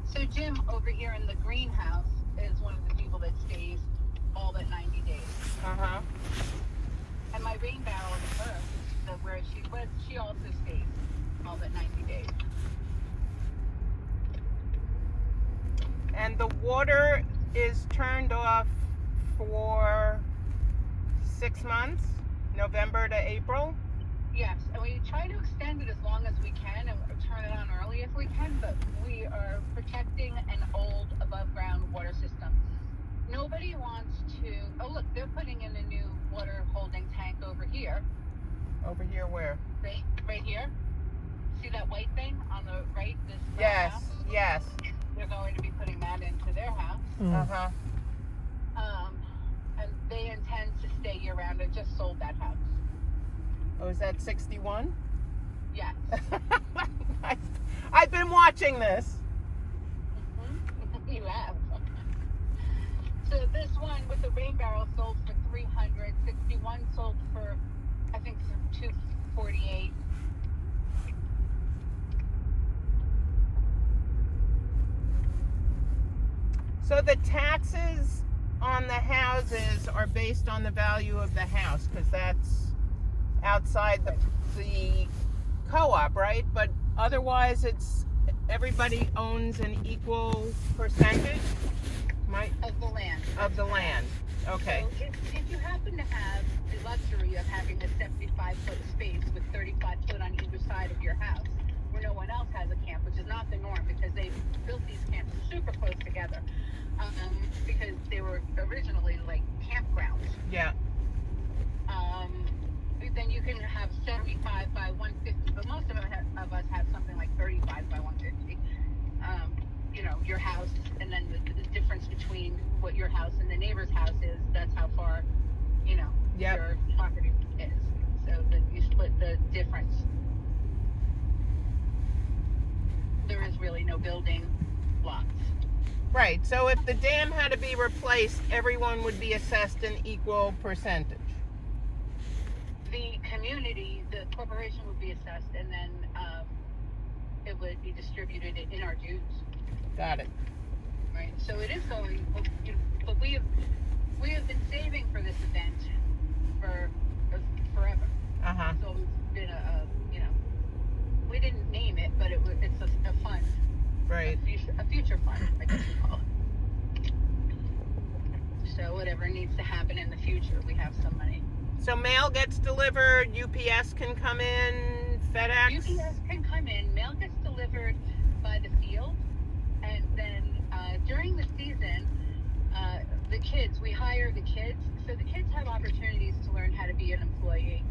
So Jim over here in the greenhouse is one of the people that stays all but 90 days. Uh-huh. And my rain barrel is her, where she was, she also stays all but 90 days. And the water is turned off for 6 months, November to April? Yes, and we try to extend it as long as we can and turn it on early if we can, but we are protecting an old above-ground water system. Nobody wants to... Oh, look, they're putting in a new water holding tank over here. Over here where? Right here. See that white thing on the right? This Yes, house? yes. They're going to be putting that into their house. Uh-huh. And they intend to stay year-round. They just sold that house. Oh, is that 61? Yes. I've been watching this. Mm-hmm. You have. So this one with the rain barrel sold for $300. 61 sold for, I think, $248. So the taxes on the houses are based on the value of the house, because that's outside the co-op, right? But otherwise, it's everybody owns an equal percentage Of the land. of the land. Okay. So if you happen to have the luxury of having a 75-foot space with 35 foot on either side of your house, where no one else has a camp, which is not the norm because they built these camps super close together, because they were originally like campgrounds. Yeah. Then you can have 75 by 150, but most of us have something like 35 by 150. Your house, and then the difference between what your house and the neighbor's house is, that's how far, Yep. your property is. So that you split the difference. There is really no building lots. Right. So if the dam had to be replaced, everyone would be assessed an equal percentage. The community, the corporation would be assessed, and then it would be distributed in our dues. Got it. Right. So it is going, but we have been saving for this event for forever. Uh-huh. So it's been we didn't name it, but it's a fund. Right. A future fund, I guess you call it. So whatever needs to happen in the future, we have some money. So mail gets delivered, UPS can come in, FedEx? UPS can come in, mail gets delivered by the field, and then during the season, the kids, we hire the kids, so the kids have opportunities to learn how to be an employee.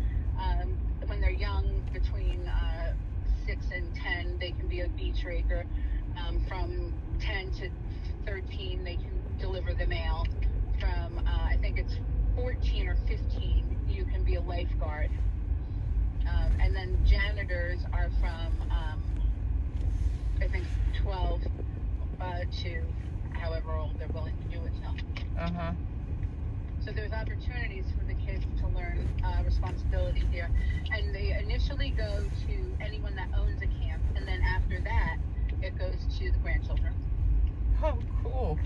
When they're young, between 6 and 10, they can be a beach raker. From 10 to 13, they can deliver the mail. From, I think it's 14 or 15, you can be a lifeguard. And then janitors are from, I think, 12 to however old they're willing to do it till. Uh-huh. So there's opportunities for the kids to learn responsibility here. And they initially go to anyone that owns a camp, and then after that, it goes to the grandchildren. Oh, cool.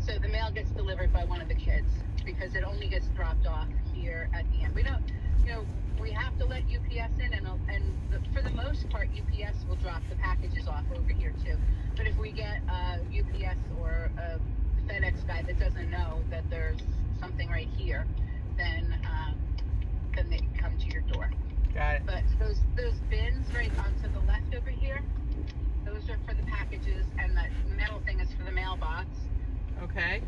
So the mail gets delivered by one of the kids because it only gets dropped off here at the end. We don't, we have to let UPS in, and for the most part, UPS will drop the packages off over here too. But if we get a UPS or a FedEx guy that doesn't know that there's something right here, then they come to your door. Got it. But those bins right onto the left over here, those are for the packages, and that metal thing is for the mailbox. Okay.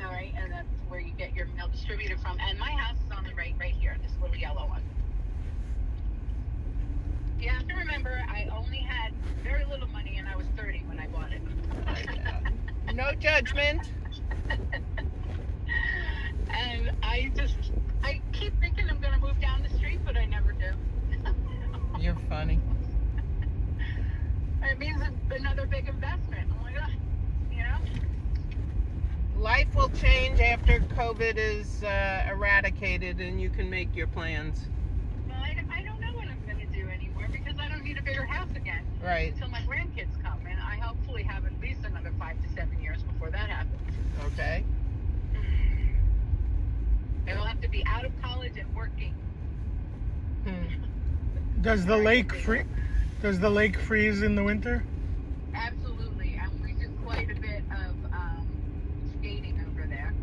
All right, and that's where you get your mail distributed from. And my house is on the right here, this little yellow one. You have to remember, I only had very little money, and I was 30 when I bought it. No judgment. And I keep thinking I'm going to move down the street, but I never do. You're funny. It means another big investment. Oh my God, Life will change after COVID is eradicated and you can make your plans. bigger house again. Right. Until my grandkids come, and I hopefully have at least another 5 to 7 years before that happens. Okay. They'll have to be out of college and working. Does the lake freeze in the winter? Absolutely, and we do quite a bit of skating over there.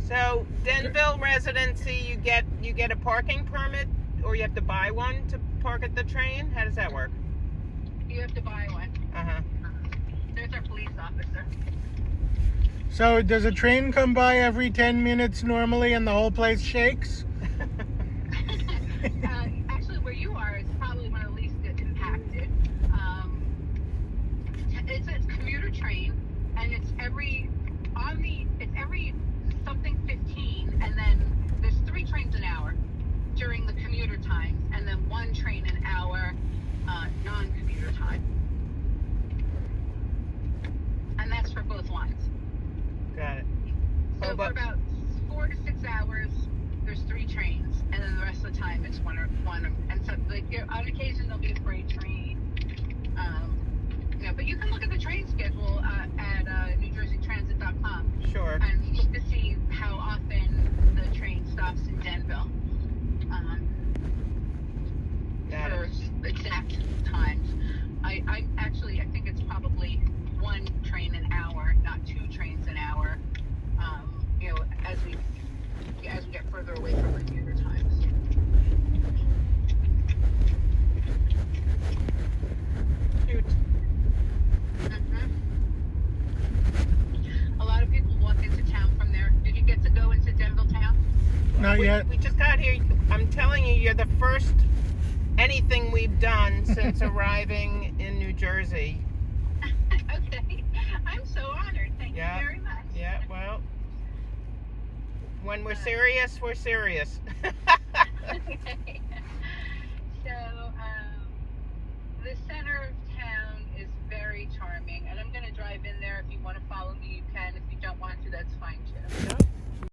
So Denville residency, you get a parking permit, or you have to buy one to park at the train? How does that work? You have to buy one. Uh-huh. There's our police officer. So does a train come by every 10 minutes normally and the whole place shakes? Actually, where you are is probably one of the least impacted. It's a commuter train, and it's every something 15, and then there's 3 trains an hour during the commuter times, and then 1 train an hour non-commuter time, and that's for both lines. Got it. So for about 4 to 6 hours, there's 3 trains, and then the rest of the time it's one. And so, like, on occasion there'll be a freight train. But you can look at the train schedule at NewJerseyTransit.com. Sure. And look to see how often the train stops in Denville. For exact times. I think it's probably 1 train an hour, not 2 trains an hour. As we get further away from commuter times. Cute. A lot of people walk into town from there. Did you get to go into Denville town? Not yet. We just got here. I'm telling you, you're the first anything we've done since arriving in New Jersey. Okay. I'm so honored. Thank you very much. Yeah, well, when we're serious, we're serious. Okay.